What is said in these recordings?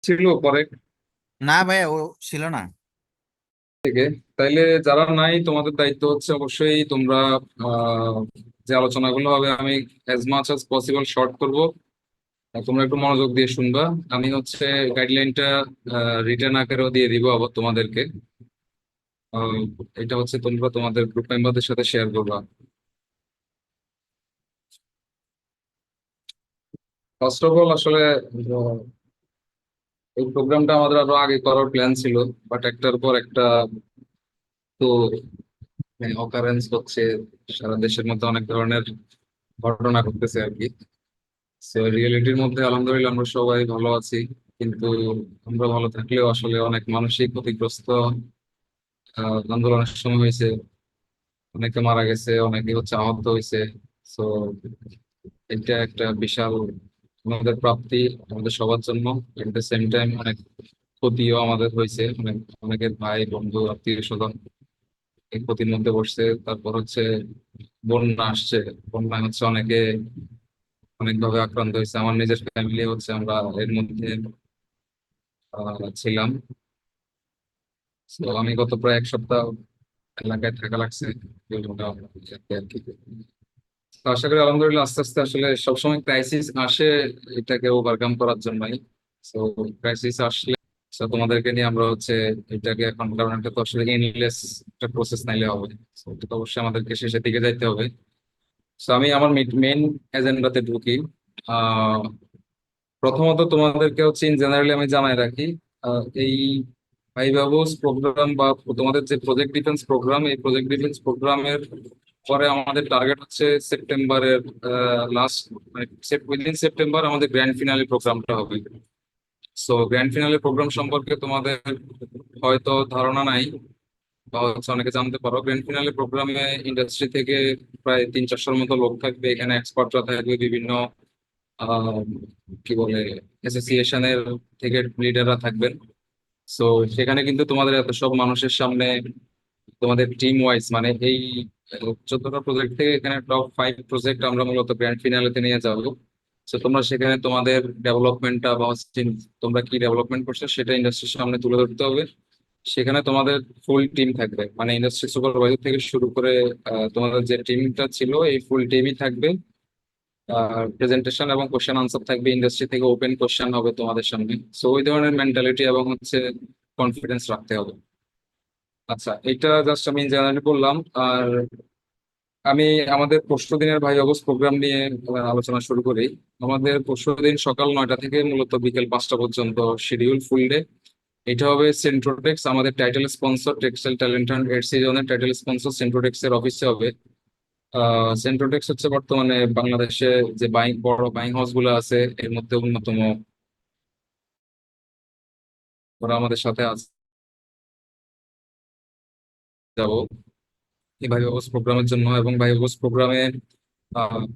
ছিল পরে না ভাই, ও ছিল না। থেকে। তাইলে যারা নাই, তোমাদের দায়িত্ব হচ্ছে অবশ্যই তোমরা আহ, যে আলোচনাগুলো হবে আমি as much as possible short করব। তোমরা একটু মনোযোগ দিয়ে শুনবা। আমি হচ্ছে গাইডলাইনটা রিটার্ন আকারেও দিয়ে দিব আবার তোমাদেরকে। আহ, এটা হচ্ছে তোমরা তোমাদের গ্রুপ মেম্বারদের সাথে শেয়ার করবা। ফার্স্ট অফ অল আসলে এই প্রোগ্রামটা আমাদের আরো আগে করার প্ল্যান ছিল, বাট একটার পর একটা তো অকারেন্স হচ্ছে। সারা দেশের মধ্যে অনেক ধরনের ঘটনা ঘটতেছে আর কি। রিয়েলিটির মধ্যে আলহামদুলিল্লাহ আমরা সবাই ভালো আছি, কিন্তু আমরা ভালো থাকলেও আসলে অনেক মানসিক ক্ষতিগ্রস্ত আন্দোলনের সময় হয়েছে। অনেকে মারা গেছে, অনেকে হচ্ছে আহত হয়েছে। তো এটা একটা বিশাল আমাদের প্রাপ্তি, আমাদের সবার জন্য। এট দ্য সেম টাইম অনেক ক্ষতিও আমাদের হয়েছে, অনেকের ভাই বন্ধু আত্মীয় স্বজন এই ক্ষতির মধ্যে পড়ছে। তারপর হচ্ছে বন্যা আসছে, বন্যায় হচ্ছে অনেকে অনেকভাবে আক্রান্ত হয়েছে। আমার নিজের ফ্যামিলি হচ্ছে আমরা এর মধ্যে ছিলাম। তো আমি গত প্রায় এক সপ্তাহ এলাকায় থাকা লাগছে আর কি। তো আশা করি আলহামদুলিল্লাহ আস্তে আস্তে আসলে সবসময় ক্রাইসিস আসে এটাকে ওভারকাম করার জন্যই। তো ক্রাইসিস আসলে so তোমাদেরকে নিয়ে আমরা হচ্ছে এটাকে এখন, কারণ এটা তো আসলে এন্ডলেস একটা প্রসেস নাইলে হবে। তো এটা তো অবশ্যই আমাদেরকে শেষের দিকে যাইতে হবে। তো আমি আমার মেইন এজেন্ডাতে ঢুকি। আহ প্রথমত তোমাদেরকে হচ্ছে ইন জেনারেলি আমি জানাই রাখি, এই ভাইভাবোস প্রোগ্রাম বা তোমাদের যে প্রজেক্ট ডিফেন্স প্রোগ্রাম, এই প্রজেক্ট ডিফেন্স প্রোগ্রামের পরে আমাদের টার্গেট হচ্ছে সেপ্টেম্বরের লাস্ট, মানে উইদিন সেপ্টেম্বর আমাদের গ্র্যান্ড ফিনালে প্রোগ্রামটা হবে। সো গ্র্যান্ড ফিনালে প্রোগ্রাম সম্পর্কে তোমাদের হয়তো ধারণা নাই, বা হচ্ছে অনেকে জানতে পারো। গ্র্যান্ড ফিনালে প্রোগ্রামে ইন্ডাস্ট্রি থেকে প্রায় 300-400 মতো লোক থাকবে, এখানে এক্সপার্টরা থাকবে, বিভিন্ন আহ, কি বলে অ্যাসোসিয়েশনের থেকে লিডাররা থাকবেন। সো সেখানে কিন্তু তোমাদের এত সব মানুষের সামনে তোমাদের টিম ওয়াইজ, মানে এই 14টা প্রজেক্ট থেকে এখানে টপ 5 প্রজেক্ট আমরা মূলত গ্র্যান্ড ফিনালেতে নিয়ে যাবো। তো তোমরা সেখানে তোমাদের ডেভেলপমেন্টটা বা হচ্ছে তোমরা কি ডেভেলপমেন্ট করছো সেটা ইন্ডাস্ট্রির সামনে তুলে ধরতে হবে। সেখানে তোমাদের ফুল টিম থাকবে, মানে ইন্ডাস্ট্রি সুপারভাইজার থেকে শুরু করে তোমাদের যে টিমটা ছিল এই ফুল টিমই থাকবে। প্রেজেন্টেশন এবং কোশ্চেন আনসার থাকবে, ইন্ডাস্ট্রি থেকে ওপেন কোশ্চেন হবে তোমাদের সামনে। সো ওই ধরনের মেন্টালিটি এবং হচ্ছে কনফিডেন্স রাখতে হবে। আচ্ছা, এটা জাস্ট আমি জেনারেলি বললাম। আর আমি আমাদের পরশু দিনের ভাই অবস প্রোগ্রাম নিয়ে আলোচনা শুরু করি। আমাদের পরশু দিন সকাল 9টা থেকে মূলত বিকেল 5টা পর্যন্ত শিডিউল ফুল ডে। এটা হবে সেন্ট্রোটেক্স, আমাদের title sponsor textile talent hunt এর সিজনের টাইটেল স্পন্সর সেন্ট্রোটেক্স এর অফিসে হবে। সেন্ট্রোটেক্স হচ্ছে বর্তমানে বাংলাদেশে যে বড় বাইং হাউস গুলো আছে এর মধ্যে অন্যতম। ওরা আমাদের সাথে আছে, যাবো এই ভাই অবস প্রোগ্রামের জন্য। এবং ভাই অবস প্রোগ্রামে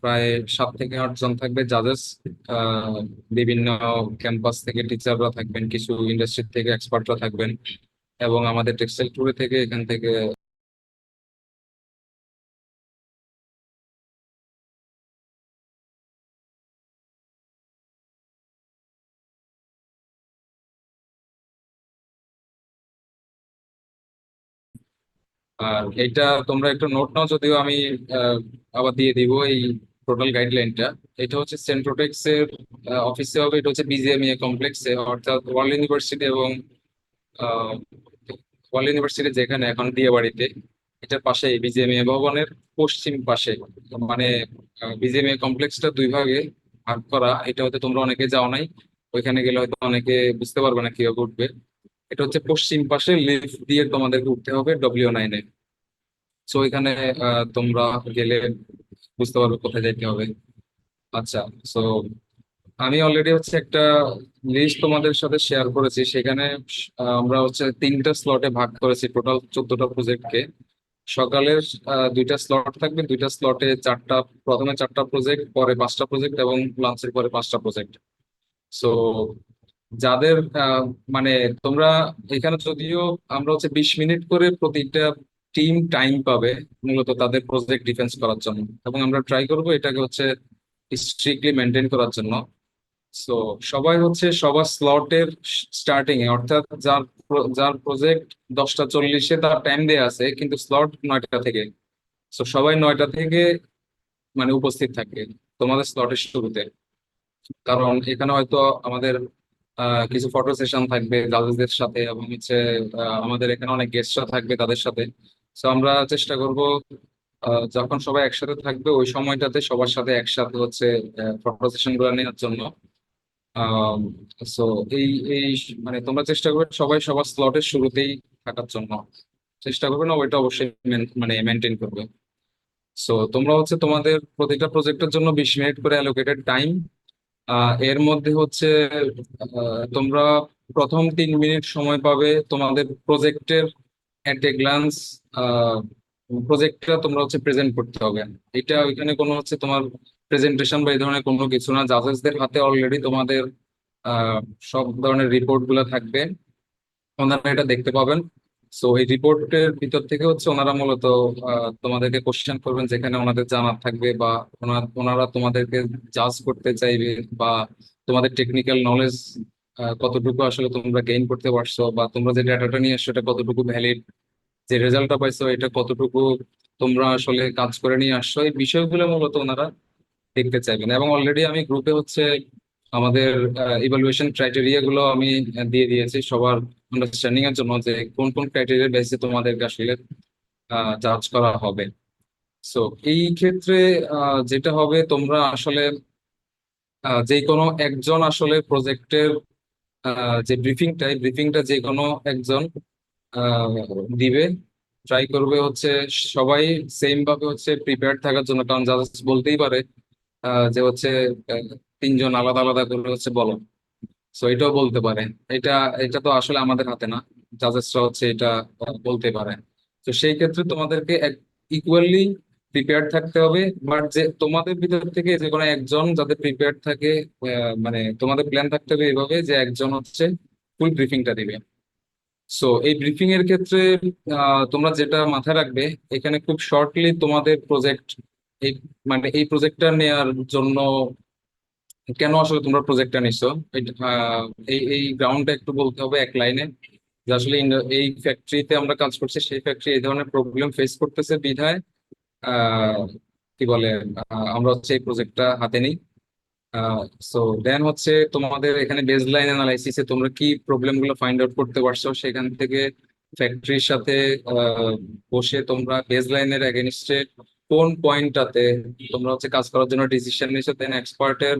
প্রায় 7 থেকে 8 জন থাকবে জাজেস। বিভিন্ন ক্যাম্পাস থেকে টিচাররা থাকবেন, কিছু ইন্ডাস্ট্রি থেকে এক্সপার্টরা থাকবেন, এবং আমাদের টেক্সটাইল ট্যুরে থেকে এখান থেকে আর এইটা তোমরা একটু নোট নাও, যদিও আমি আহ, আবার দিয়ে দিব এই টোটাল গাইডলাইনটা। এটা হচ্ছে সেন্ট্রোটেক্স এর অফিসে হবে, এটা হচ্ছে বিজিএমইএ কমপ্লেক্সে, অর্থাৎ ওয়ার্ল্ড ইউনিভার্সিটি এবং ওয়ার্ল্ড ইউনিভার্সিটি যেখানে এখন দিয়ে বাড়িতে, এটার পাশে বিজিএমইএ ভবনের পশ্চিম পাশে। মানে বিজিএমইএ কমপ্লেক্সটা 2 ভাগে ভাগ করা, এটা হয়তো তোমরা অনেকে যাও নাই, ওইখানে গেলে হয়তো অনেকে বুঝতে পারবে না কিভাবে উঠবে। এটা হচ্ছে পশ্চিম পাশে লিফট দিয়ে তোমাদেরকে উঠতে হবে W9-এ। সো এখানে তোমরা গেলে বুঝতে পারবে কোথায় যাইতে হবে। আচ্ছা, সো আমি অলরেডি হচ্ছে একটা লিস্ট তোমাদের সাথে শেয়ার করেছি। সেখানে আমরা হচ্ছে 3টা স্লটে ভাগ করেছি টোটাল 14টা প্রজেক্টকে। সকালের 2টা স্লট থাকবে, 2টা স্লটে 4টা, প্রথমে 4টা প্রজেক্ট, পরে 5টা প্রজেক্ট, এবং লাঞ্চের পরে 5টা প্রজেক্ট। সো যাদের মানে তোমরা এখানে যদিও আমরা হচ্ছে 20 মিনিট করে প্রতিটা টিম টাইম পাবে মূলত তাদের প্রজেক্ট ডিফেন্স করার জন্য, এবং আমরা ট্রাই করবো এটাকে হচ্ছে স্ট্রিক্টলি মেনটেন করার জন্য। সো সবাই হচ্ছে সবার স্লটের স্টার্টিং এ, অর্থাৎ যার প্রজেক্ট 10টা 40-এ তার টাইম দেয়া আছে কিন্তু স্লট 9টা থেকে। সো সবাই 9টা থেকে মানে উপস্থিত থাকবে তোমাদের স্লটের শুরুতে। কারণ এখানে হয়তো আমাদের কিছু ফটো সেশন থাকবে জাজেসদের সাথে, এবং হচ্ছে আমাদের এখানে অনেক গেস্টরা থাকবে তাদের সাথে। তো আমরা চেষ্টা করব যখন সবাই একসাথে থাকবে ওই সময়টাতে সবার সাথে একসাথে হচ্ছে ফটো সেশন গুলো নেওয়ার জন্য। সো এই এই মানে তোমরা চেষ্টা করবে সবাই সবার স্লটের শুরুতেই থাকার জন্য চেষ্টা করবে, না ওইটা অবশ্যই মানে মেনটেন করবে। সো তোমরা হচ্ছে তোমাদের প্রতিটা প্রজেক্টের জন্য 20 মিনিট করে অ্যালোকেটেড টাইম। এর মধ্যে হচ্ছে তোমরা প্রথম 3 মিনিট সময় পাবে তোমাদের প্রজেক্টের এট এ গ্লান্স প্রজেক্টটা তোমরা হচ্ছে প্রেজেন্ট করতে হবে। এটা ওইখানে কোনো হচ্ছে তোমার প্রেজেন্টেশন বা এই ধরনের কোনো কিছু না, জাজেসদের হাতে অলরেডি তোমাদের আহ, সব ধরনের রিপোর্ট গুলো থাকবে, ওনারা এটা দেখতে পাবেন। সো এই রিপোর্টের ভিতর থেকে হচ্ছে ওনারা মূলত তোমাদেরকে কোশ্চেন করবেন যেখানে ওনাদের জানার থাকবে, বা ওনারা তোমাদেরকে জাজ করতে চাইবে, বা তোমাদের টেকনিক্যাল নলেজ কতটুকু আসলে তোমরা গেইন করতে পারছো, বা তোমরা যে ডাটাটা নিয়ে আসছো এটা কতটুকু ভ্যালিড, যে রেজাল্টটা পাইছো এটা কতটুকু তোমরা আসলে কাজ করে নিয়ে আসছো, এই বিষয়গুলো মূলত ওনারা দেখতে চাইবেন। এবং অলরেডি আমি গ্রুপে হচ্ছে আমাদের ইভালুয়েশন ক্রাইটেরিয়া গুলো আমি দিয়ে দিয়েছি সবার আন্ডারস্ট্যান্ডিং এর জন্য, যে কোন কোন ক্রাইটেরিয়ার বেসিসে তোমাদেরকে আসলে জাজ করা হবে। সো এই ক্ষেত্রে যেটা হবে তোমরা আসলে যে কোনো একজন আসলে প্রজেক্টের যে ব্রিফিংটা, এই ব্রিফিংটা যে কোনো একজন আহ, দিবে, ট্রাই করবে হচ্ছে সবাই সেম ভাবে হচ্ছে প্রিপেয়ার্ড থাকার জন্য। কারণ জাজ বলতেই পারে যে হচ্ছে আহ, 3জন আলাদা আলাদা করে হচ্ছে বলো। সো এটাও বলতে পারে। এটা এটা তো আসলে আমাদের হাতে না, জাজেসরা হচ্ছে এটা বলতে পারে। তো সেই ক্ষেত্রে তোমাদেরকে ইকুয়ালি প্রিপেয়ার্ড থাকতে হবে। বাট যে তোমাদের ভিতর থেকে যে কোনো একজন যাতে প্রিপেয়ার্ড থাকে, মানে তোমাদের প্ল্যান থাকতে হবে এইভাবে যে একজন হচ্ছে ফুল ব্রিফিংটা দিবে। সো এই ব্রিফিং এর ক্ষেত্রে তোমরা যেটা মাথায় রাখবে, এখানে খুব শর্টলি তোমাদের প্রজেক্ট, এই মানে এই প্রজেক্টটা নেয়ার জন্য কেন আসলে তোমরা প্রজেক্টটা নিছো, এই এই গ্রাউন্ডটা একটু বলতে হবে এক লাইনে। যে আসলে এই ফ্যাক্টরিতে আমরা কাজ করছি, সেই ফ্যাক্টরি এই ধরনের প্রবলেম ফেস করতেছে বিধায় আহ, কি বলে আমরা হচ্ছে এই প্রজেক্টটা হাতে নিই। সো দেন হচ্ছে তোমাদের এখানে বেসলাইন অ্যানালাইসিসে তোমরা কি প্রবলেম গুলো ফাইন্ড আউট করতে পারছো, সেখান থেকে ফ্যাক্টরির সাথে আহ, বসে তোমরা বেসলাইনের এগেনস্টে কোন পয়েন্টটাতে তোমরা হচ্ছে কাজ করার জন্য ডিসিশন নিছো, দেন এক্সপার্টের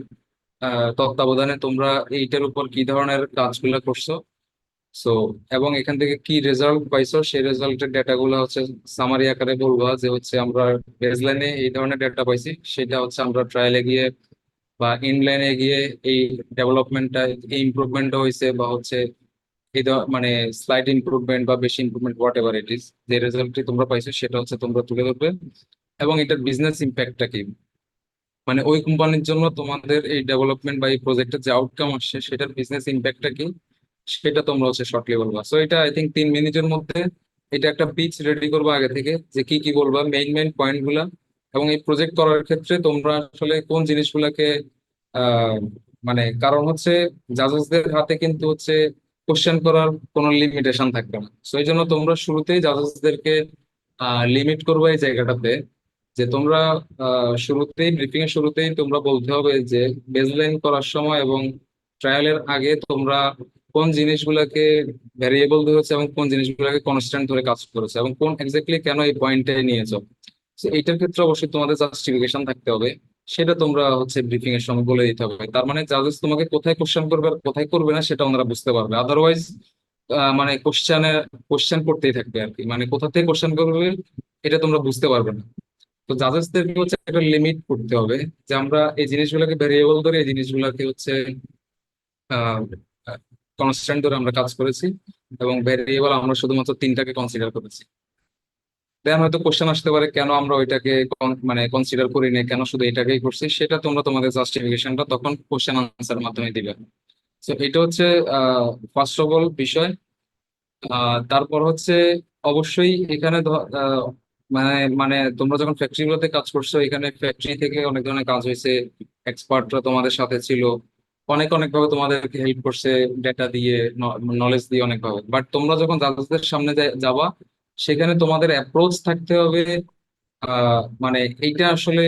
তত্ত্বাবধানে তোমরা এইটার উপর কি ধরনের কাজগুলো করছো। সো এবং এখান থেকে কি রেজাল্ট পাইছো, সেই রেজাল্টের ডেটাগুলো হচ্ছে সামারি আকারে বলবা যে হচ্ছে আমরা বেসলাইনে এই ধরনের ডেটা পাইছি, সেটা হচ্ছে আমরা ট্রায়ালে গিয়ে বা ইনলাইনে গিয়ে এই ডেভেলপমেন্টটা, এই ইমপ্রুভমেন্টটা হয়েছে, বা হচ্ছে মানে স্লাইড ইমপ্রুভমেন্ট বা বেশি improvement what ever it is, যে রেজাল্টটি তোমরা পাইছো সেটা হচ্ছে তোমরা তুলে ধরবে। এবং এটার বিজনেস ইম্প্যাক্টটা কি, মানে ওই কোম্পানির জন্য তোমাদের এই ডেভেলপমেন্ট বা এই প্রজেক্টের যে আউটকাম আসছে সেটার বিজনেস ইম্প্যাক্টটা কি, সেটা তোমরা হচ্ছে শর্টলি বলবা। সো এটা আই থিঙ্ক 3 মিনিটের মধ্যে এটা একটা পিচ রেডি করবো আগে থেকে, যে কি কি বলবা মেইন মেইন পয়েন্ট গুলা। এবং এই প্রজেক্ট করার ক্ষেত্রে তোমরা আসলে কোন জিনিসগুলোকে আহ মানে, কারণ হচ্ছে জাজেসদের হাতে কিন্তু হচ্ছে কোশ্চেন করার কোনো লিমিটেশন থাকবে না। সো এই জন্য তোমরা শুরুতেই জাজেসদেরকে লিমিট করবে এই জায়গাটাতে, যে তোমরা শুরুতেই ব্রিফিং এর শুরুতেই তোমরা বলতে হবে যে বেসলাইন করার সময় এবং ট্রায়ালের আগে তোমরা কোন জিনিসগুলোকে ভ্যারিয়েবল ধরেছে এবং কোন জিনিসগুলোকে কনস্ট্যান্ট ধরে কাজ করেছে, এবং কোন এক্স্যাক্টলি কেন এই পয়েন্টে নিয়েছো। তো এইটার ক্ষেত্রে অবশ্যই তোমাদের জাস্টিফিকেশন থাকতে হবে, সেটা তোমরা হচ্ছে ব্রিফিং এর সময় বলে দিতে হবে। তার মানে জাজেস তোমাকে কোথায় কোশ্চেন করবে আর কোথায় করবে না সেটা ওনারা বুঝতে পারবে। আদারওয়াইজ মানে কোশ্চেন করতেই থাকবে আর কি, মানে কোথা থেকে কোশ্চেন করবে এটা তোমরা বুঝতে পারবে না। তো জাজেসদেরকে হচ্ছে একটা লিমিট করতে হবে, যে আমরা এই জিনিসগুলোকে ভেরিয়েবল ধরে এই জিনিসগুলোকে হচ্ছে কনস্ট্যান্ট ধরে আমরা কাজ করেছি, এবং ভেরিয়েবল আমরা শুধুমাত্র 3টাকে কনসিডার করেছি। দেন হয়তো কোশ্চেন আসতে পারে কেন আমরা ওইটাকে মানে কনসিডার করি না, কেন শুধু এটাকেই করছি, সেটা তোমরা তোমাদের জাস্টিফিকেশনটা তখন কোশ্চেন আনসারের মাধ্যমে দিবে। তো এটা হচ্ছে ফার্স্ট অফ অল বিষয়। তারপর হচ্ছে অবশ্যই এখানে মানে মানে তোমরা যখন ফ্যাক্টরি গুলোতে কাজ করছো, এখানে ফ্যাক্টরি থেকে অনেক ধরনের কাজ হয়েছে, এক্সপার্টরা তোমাদের সাথে ছিল। অনেক অনেক ভাবে তোমাদেরকে হেল্প করছে, ডেটা দিয়ে, নলেজ দিয়ে অনেক ভাবে। বাট তোমরা যখন জাজেসদের সামনে যাবা, সেখানে তোমাদের অ্যাপ্রোচ থাকতে হবে মানে এইটা আসলে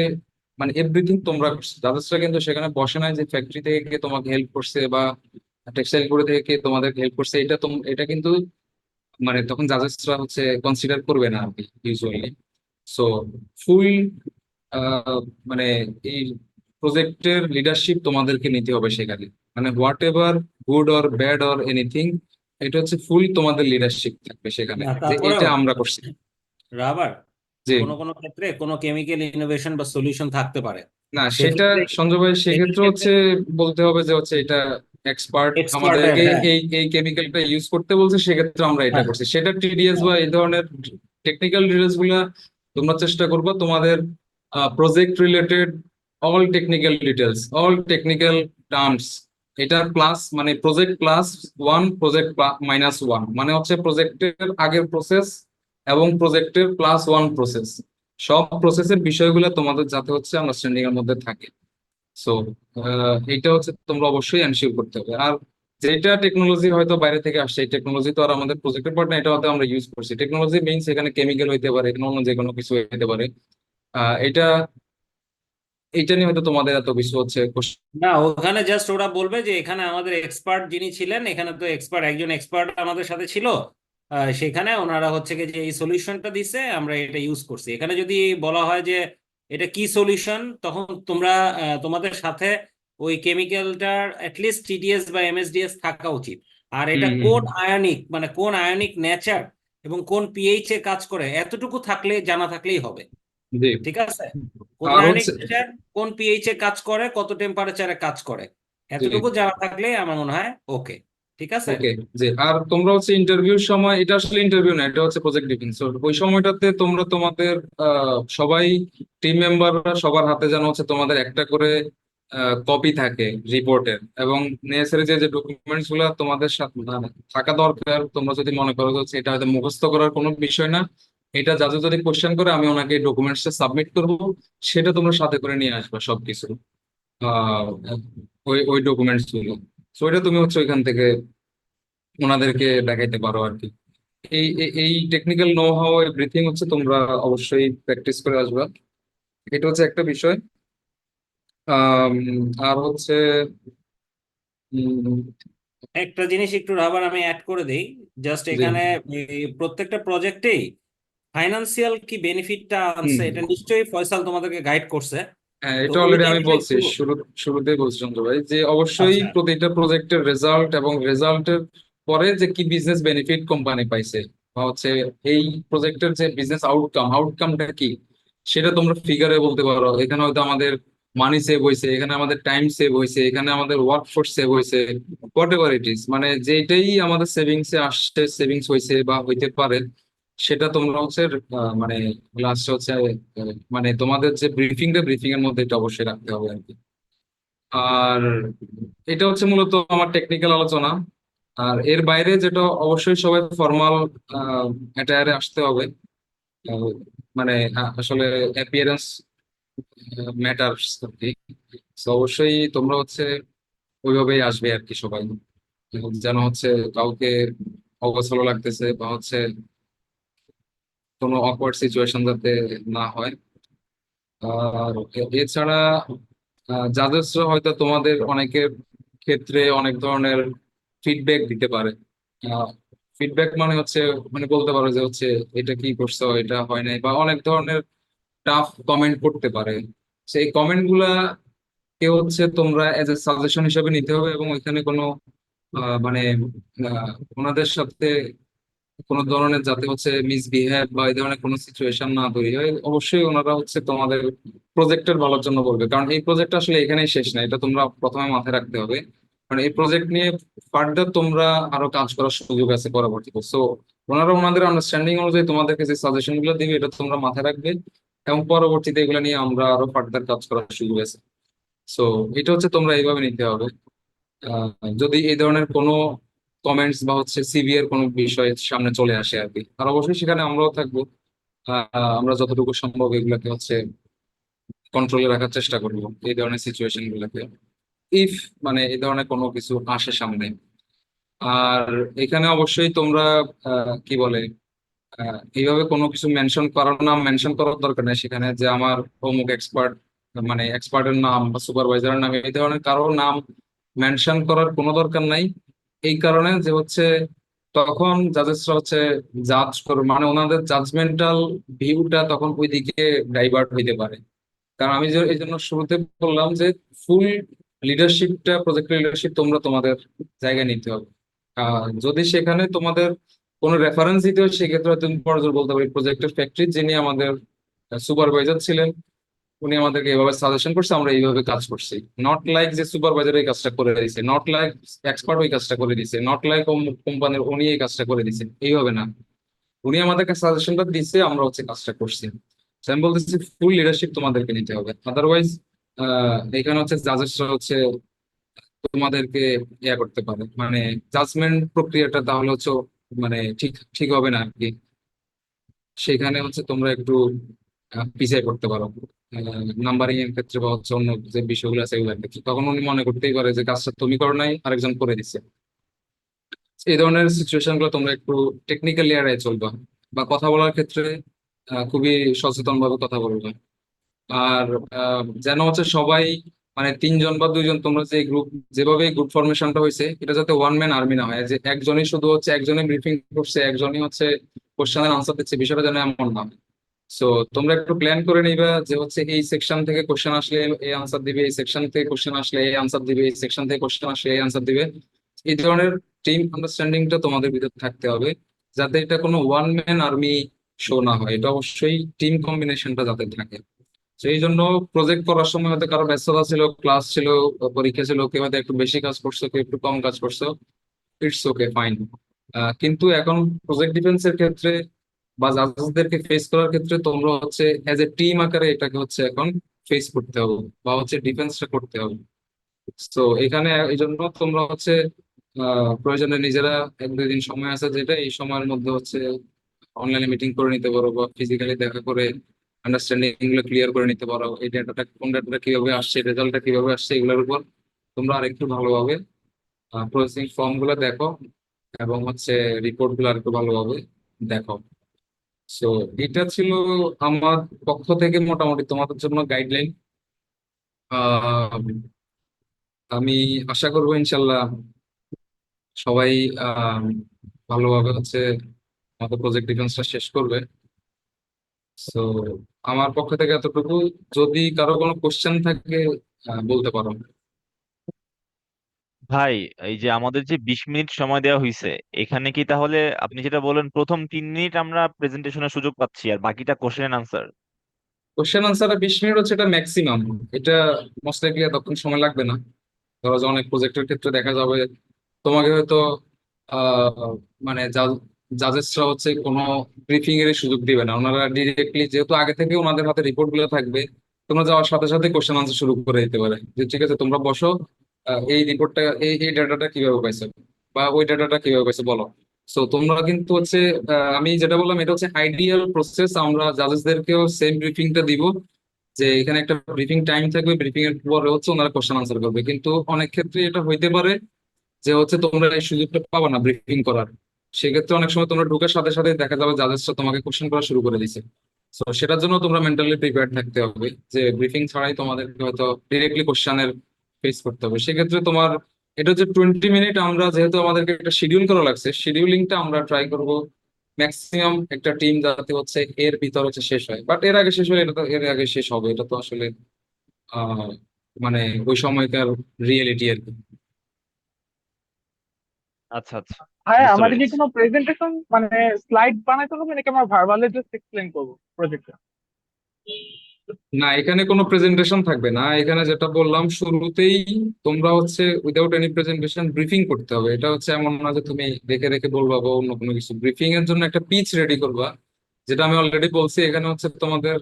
মানে এভরিথিং তোমরা করছো। জাজেসরা কিন্তু সেখানে বসে নাই যে ফ্যাক্টরি থেকে কে তোমাকে হেল্প করছে বা টেক্সটাইল করে থেকে কে তোমাদের হেল্প করছে, এটা কিন্তু মানে তখন জাজেসরা হচ্ছে কনসিডার করবে না আর কি ইউজুয়ালি। সো ফুল মানে এই প্রজেক্টের লিডারশিপ তোমাদেরকে নিতে হবে সেখানে, মানে what ever good or bad or anything, এটা হচ্ছে ফুল তোমাদের লিডারশিপ থাকবে সেখানে, না যে তারপরেও এটা আমরা করছি। রাবার যে কোনো কোনো ক্ষেত্রে কোনো কেমিক্যাল ইনোভেশন বা সলিউশন থাকতে পারে, না, সেটা সেক্ষেত্রে সঞ্জয় ভাই সেক্ষেত্রে সেক্ষেত্রে হচ্ছে বলতে হবে যে হচ্ছে এটা এক্সপার্ট এক্সপার্টের, আমাদেরকে হ্যাঁ এই এই কেমিক্যালটা ইউজ করতে বলছে, সেক্ষেত্রে আমরা এটা হ্যাঁ করছি। সেটা টিডিএস হ্যাঁ বা এই ধরনের টেকনিক্যাল ডিটেলস গুলা তোমরা চেষ্টা করবে তোমাদের project related all technical details, all technical terms, এটা প্লাস মানে project plus one, project minus one, মানে হচ্ছে প্রজেক্টের আগের প্রসেস এবং প্রজেক্টের প্লাস ওয়ান প্রসেস, সব প্রসেসের বিষয়গুলো তোমাদের যাতে হচ্ছে আন্ডারস্ট্যান্ডিং এর মধ্যে থাকে। সো এইটা হচ্ছে তোমরা অবশ্যই এনশিওর করতে হবে। আর যেটা টেকনোলজি হয়তো বাইরে থেকে আসছে, এই টেকনোলজি তো আর আমাদের প্রজেক্টের পার্ট না, এটা হয়তো আমরা ইউজ করছি। টেকনোলজি মিনস এখানে কেমিক্যাল হইতে পারে, অন্য যে কোনো কিছু হইতে পারে। এটা এইটা নিয়ে হয়তো তোমাদের এত কিছু হচ্ছে না, ওখানে জাস্ট ওরা বলবে যে এখানে আমাদের এক্সপার্ট যিনি ছিলেন, এখানে তো এক্সপার্ট একজন এক্সপার্ট আমাদের সাথে ছিল, সেখানে ওনারা হচ্ছে কি যে এই সলিউশনটা দিছে, আমরা এটা ইউজ করছি। এখানে যদি বলা হয় যে এটা কি সলিউশন, তখন তোমরা তোমাদের সাথে ওই কেমিক্যালটার অ্যাটলিস্ট টিডিএস বা এমএসডিএস থাকা উচিত। আর এটা হুম হুম কোন হুম। আয়নিক, মানে কোন আয়নিক নেচার এবং কোন পিএইচ এ কাজ করে, এতটুকু থাকলে জানা থাকলেই হবে। জি। ঠিক আছে, কোন আর আয়নিক হচ্ছে নেচার, কোন পিএইচ এ কাজ করে, কত টেম্পারেচারে কাজ করে, জি। এতটুকু জানা থাকলেই আমার মনে হয় ওকে। ঠিক আছে। ওকে। যে আর তোমরা হচ্ছে ইন্টারভিউর সময়, এটা আসলে ইন্টারভিউ না, এটা হচ্ছে প্রজেক্ট ডিফেন্স, ওই সময়টাতে তোমরা তোমাদের সবাই টিম মেম্বাররা সবার হাতে যেন হচ্ছে তোমাদের একটা করে কপি থাকে রিপোর্টের, এবং নেসেসারি যে যে ডকুমেন্টস গুলো তোমাদের সাথে থাকা দরকার। তোমরা যদি মনে করো যে হচ্ছে এটা হয়তো মুখস্থ করার কোনো বিষয় না, এটা যাতে যদি কোশ্চেন করে আমি ওনাকে ডকুমেন্টস সাবমিট করব, সেটা তোমরা সাথে করে নিয়ে আসবে সবকিছু, আহ ওই ওই ডকুমেন্টস গুলো। তো এটা তুমি হচ্ছে ওইখান থেকে ওনাদেরকে দেখাইতে পারো আর কি। এই টেকনিক্যাল নো হাউ এভরিথিং হচ্ছে তোমরা অবশ্যই প্র্যাকটিস করে আসবা, এটা হচ্ছে একটা বিষয়। আম, আর হচ্ছে উম, একটা জিনিস একটু আবার আমি অ্যাড করে দেই, জাস্ট জি। এখানে এই প্রত্যেকটা প্রজেক্টেই ফাইনান্সিয়াল কি বেনিফিটটা আনছে, হুম। এটা নিশ্চয়ই ফয়সাল তোমাদেরকে গাইড করছে। হ্যাঁ, তো এটা ওই অলরেডি আমি জায়গাটা বলছি, একটু, শুরুতেই বলছি চন্দ্র ভাই, যে অবশ্যই আচ্ছা প্রতিটা প্রজেক্টের রেজাল্ট এবং রেজাল্টের পরে যে কি বিজনেস বেনিফিট কোম্পানি পাইছে, বা হচ্ছে এই প্রজেক্টের যে বিজনেস আউটকামটা কি, সেটা তোমরা ফিগারে বলতে পারো। এখানে হয়তো আমাদের মানি সেভ হয়েছে, এখানে আমাদের টাইম সেভ হয়েছে, এখানে আমাদের ওয়ার্ক ফোর্স সেভ হয়েছে, হোয়াট এভার ইট ইজ, মানে যেটাই আমাদের সেভিংসে আসছে, সেভিংস হয়েছে বা হইতে পারে, সেটা তোমরা হচ্ছে মানে লাস্ট হচ্ছে মানে তোমাদের যে ব্রিফিং এর মধ্যে এটা অবশ্যই রাখতে হবে আর কি। আর এটা হচ্ছে মূলত আমার টেকনিক্যাল আলোচনা। আর এর বাইরে যেটা অবশ্যই সবাই ফর্মাল অ্যাটায়ারে আসতে হবে। আহ, মানে আসলে অ্যাপিয়ারেন্স ম্যাটারস আর কি। So অবশ্যই তোমরা হচ্ছে ওইভাবেই আসবে আর কি সবাই, যেন হচ্ছে কাউকে অগোছালো লাগতেছে বা হচ্ছে কোনো অকওয়ার্ড সিচুয়েশন যাতে না হয়। আর এছাড়া জাজেসরা হয়তো তোমাদের অনেকের ক্ষেত্রে অনেক ধরনের ফিডব্যাক দিতে পারে। ফিডব্যাক মানে হচ্ছে মানে বলতে পারো যে হচ্ছে এটা কি করছো, এটা হয় নাই, বা অনেক ধরনের টাফ কমেন্ট করতে পারে। সেই কমেন্ট গুলা কে হচ্ছে তোমরা এজ এ সাজেশন হিসেবে নিতে হবে, এবং ওইখানে কোনো মানে ওনাদের সাথে কোনো ধরনের যাতে হচ্ছে মিসবিহেভ বা এই ধরনের কোনো সিচুয়েশন না তৈরি হয়। অবশ্যই ওনারা হচ্ছে তোমাদের প্রজেক্টের ভালোর জন্য বলবে, কারণ এই প্রজেক্ট আসলে এখানেই শেষ না, এটা তোমরা প্রথমে মাথায় রাখতে হবে। কারণ এই প্রজেক্ট নিয়ে ফার্দার তোমরা আরো কাজ করার সুযোগ আছে পরবর্তীতে। সো ওনারা ওনাদের আন্ডারস্ট্যান্ডিং অনুযায়ী তোমাদেরকে যে সাজেশন গুলো দিবে, এটা তোমরা মাথায় রাখবে, এবং পরবর্তীতে এগুলো নিয়ে আমরা আরো ফার্দার কাজ করার সুযোগ আছে। সো এটা হচ্ছে তোমরা এইভাবে নিতে হবে। আহ, যদি এই ধরনের কোনো কমেন্টস বা হচ্ছে সিভিয়ার কোনো বিষয় সামনে চলে আসে আর কি, আর অবশ্যই সেখানে আমরাও থাকবো। আমরা যতটুকু সম্ভব এগুলাকে হচ্ছে কন্ট্রোলে রাখার চেষ্টা করবো, এই ধরনের সিচুয়েশন গুলাকে। ইফ মানে এই ধরনের কোনো কিছু আসে সামনে। আর এখানে অবশ্যই তোমরা কি বলে এইভাবে কোনো কিছু মেনশন করার নাম মেনশন করার দরকার নেই সেখানে, যে আমার অমুক এক্সপার্ট, মানে এক্সপার্টের নাম বা সুপারভাইজারের নাম, এই ধরনের কারো নাম মেনশন করার কোনো দরকার নাই। এই কারণে যে হচ্ছে তখন জাজেসরা হচ্ছে জাজ করবে, মানে ওনাদের জাজমেন্টাল ভিউটা তখন ওইদিকে ডাইভার্ট হইতে পারে। কারণ আমি যে এই জন্য শুরুতে বললাম যে ফুল লিডারশিপটা, প্রজেক্ট লিডারশিপ তোমরা তোমাদের জায়গায় নিতে হবে। যদি সেখানে তোমাদের কোনো রেফারেন্স দিতে হয় সেক্ষেত্রে হয়তো তুমি পরজোর বলতে পারি প্রজেক্টের ফ্যাক্টরি যিনি আমাদের সুপারভাইজার ছিলেন, উনি আমাদেরকে এভাবে সাজেশন করছে, আমরা এইভাবে কাজ করছি। নট লাইক যে সুপারভাইজার এই কাজটা করে দিয়েছে, নট লাইক এক্সপার্ট ওই কাজটা করে দিয়েছে, নট লাইক কোম্পানির উনি এই কাজটা করে দিয়েছে, এইভাবে না। উনি আমাদেরকে সাজেশনটা দিচ্ছে, আমরা হচ্ছে কাজটা করছি। So আমি বলতেছি ফুল লিডারশিপ তোমাদেরকে নিতে হবে, আদারওয়াইজ এখানে হচ্ছে জাজেসরা হচ্ছে তোমাদেরকে ইয়া করতে পারে, মানে জাজমেন্ট প্রক্রিয়াটা তাহলে হচ্ছে মানে ঠিক ঠিক হবে না আর কি। সেখানে হচ্ছে তোমরা একটু পিছিয়ে পড়তে পারো নাম্বারিং এর ক্ষেত্রে, বা হচ্ছে অন্য যে বিষয়গুলো আছে এগুলোর ক্ষেত্রে। তখন উনি মনে করতেই পারে যে কাজটা তুমি করো নাই, আরেকজন করে দিচ্ছে। এই ধরনের সিচুয়েশন গুলো তোমরা একটু টেকনিক্যালি এড়াই চলবা, বা কথা বলার ক্ষেত্রে খুবই সচেতন ভাবে কথা বলবা। আর যেন হচ্ছে সবাই, মানে 3 জন বা 2 জন, তোমরা যে গ্রুপ, যেভাবে গ্রুপ ফরমেশনটা হয়েছে, এটা যাতে ওয়ান ম্যান আর্মি না হয়, যে একজনই শুধু হচ্ছে একজনই ব্রিফিং করছে, একজনই হচ্ছে কোশ্চেনের আনসার দিচ্ছে, বিষয়টা যেন এমন না হয়। সো তোমরা একটু প্ল্যান করে নিবা যে হচ্ছে এই সেকশন থেকে কোশ্চেন আসলে এই আনসার দিবে, এই সেকশন থেকে কোশ্চেন আসলে এই আনসার দিবে, এই সেকশন থেকে কোশ্চেন আসলে এই আনসার দিবে। এই ধরনের টিম আন্ডারস্ট্যান্ডিংটা তোমাদের ভিতরে থাকতে হবে, যাতে এটা কোনো ওয়ান ম্যান আর্মি শো না হয়, এটা অবশ্যই টিম কম্বিনেশনটা যাতে থাকে। সেই জন্য প্রজেক্ট করার সময় হয়তো কারো ব্যস্ততা ছিল, ক্লাস ছিল, পরীক্ষা ছিল, কেউ হয়তো একটু বেশি কাজ করছো, কেউ একটু কম কাজ করছো, ইটস ওকে, ফাইন। কিন্তু এখন প্রজেক্ট ডিফেন্সের ক্ষেত্রে বা জাজেসদেরকে ফেস করার ক্ষেত্রে তোমরা হচ্ছে অ্যাজ এ টিম আকারে এটাকে হচ্ছে এখন ফেস করতে হবে, বা হচ্ছে ডিফেন্সটা করতে হবে। তো এখানে এই জন্য তোমরা হচ্ছে প্রয়োজনে নিজেরা 1-2 দিন সময় আছে, যেটা এই সময়ের মধ্যে হচ্ছে অনলাইনে মিটিং করে নিতে পারো, বা ফিজিক্যালি দেখা করে আন্ডারস্ট্যান্ডিং গুলো ক্লিয়ার করে নিতে পারো। এই ডেটাটা, কোন ডেটাটা কিভাবে আসছে, রেজাল্টটা কিভাবে আসছে, এগুলোর উপর তোমরা আরেকটু ভালোভাবে প্রসেসিং ফর্ম গুলো দেখো, এবং হচ্ছে রিপোর্ট গুলো আরেকটু ভালোভাবে দেখো। সো এটা ছিল আমার পক্ষ থেকে মোটামুটি তোমাদের জন্য গাইডলাইন। আমি আশা করবো ইনশাল্লাহ সবাই আহ ভালোভাবে হচ্ছে আমাদের প্রজেক্ট ডিফেন্সটা শেষ করবে। সো আমার পক্ষ থেকে এতটুকু। যদি কারো কোনো কোশ্চেন থাকে বলতে পারো। ভাই, এই যে আমাদের যে 20 মিনিট সময় দেওয়া হয়েছে, এখানে কি তাহলে আপনি যেটা বলেন প্রথম 3 মিনিট আমরা প্রেজেন্টেশনের সুযোগ পাচ্ছি আর বাকিটা কোশ্চেন আনসার? কোশ্চেন আনসারে 20 মিনিট হচ্ছে এটা ম্যাক্সিমাম। এটা মোস্ট লাইকলি তখন সময় লাগবে না। ধরো যে অনেক প্রজেক্টের ক্ষেত্রে দেখা যাবে তোমাকে হয়তো আহ মানে জাজেসরা হচ্ছে কোনো ব্রিফিং এর সুযোগ দিবে না, ওনারা ডিরেক্টলি, যেহেতু আগে থেকে ওনাদের হাতে রিপোর্ট গুলো থাকবে, তোমরা যাওয়ার সাথে সাথে কোশ্চেন আনসার শুরু করে দিতে পারে, যে ঠিক আছে তোমরা বসো, এই রিপোর্টটা, এই ডাটাটা কিভাবে পাইছো, বা ওই ডাটাটা কিভাবে পাইছো বলো। সো তোমরা কিন্তু হচ্ছে আমি যেটা বললাম এটা হচ্ছে আইডিয়াল প্রসেস। আমরা জাজেসদেরকেও সেম ব্রিফিংটা দিব, যে এখানে একটা ব্রিফিং টাইম থাকবে, ব্রিফিং এর পরে হচ্ছে ওনারা কোশ্চেন আনসার করবে। কিন্তু অনেক ক্ষেত্রে এটা হইতে পারে যে হচ্ছে তোমরা এই সুযোগটা পাবা না ব্রিফিং করার। সেক্ষেত্রে অনেক সময় তোমরা ঢোকার সাথে সাথে দেখা যাবে জাজেসরা তোমাকে কোশ্চেন করা শুরু করে দিছে। তো সেটার জন্য তোমরা মেন্টালি প্রিপেয়ার থাকতে হবে, যে ব্রিফিং ছাড়াই তোমাদেরকে হয়তো ডিরেক্টলি কোশ্চেনের ফেস করতে হবে। সেক্ষেত্রে তোমার এটা হচ্ছে 20 মিনিট, আমরা যেহেতু আমাদেরকে একটা শিডিউল করা লাগছে, শিডিউলিংটা আমরা ট্রাই করব ম্যাক্সিমাম একটা টিম যাতে হচ্ছে এর ভিতর হচ্ছে শেষ হয়। বাট এর আগে শেষ হলে এটা তো এর আগে শেষ হবে, এটা তো আসলে আহ মানে ওই সময়কার রিয়েলিটি আর কি। আচ্ছা আচ্ছা, হ্যাঁ, বুঝতে আমাদের কি পেরেছি। কোনো প্রেজেন্টেশন মানে স্লাইড বানাইতে হবে নাকি আমরা ভার্বালে জাস্ট এক্সপ্লেন করবো প্রজেক্টটা? না, এখানে কোনো প্রেজেন্টেশন থাকবে না। এখানে যেটা বললাম শুরুতেই, তোমরা হচ্ছে উইদাউট এনি প্রেজেন্টেশন ব্রিফিং করতে হবে। এটা হচ্ছে এমন না যে তুমি রেখে রেখে বলবা বা অন্য কোনো কিছু। ব্রিফিং এর জন্য একটা পিচ রেডি করবা, যেটা আমি অলরেডি বলছি। এখানে হচ্ছে তোমাদের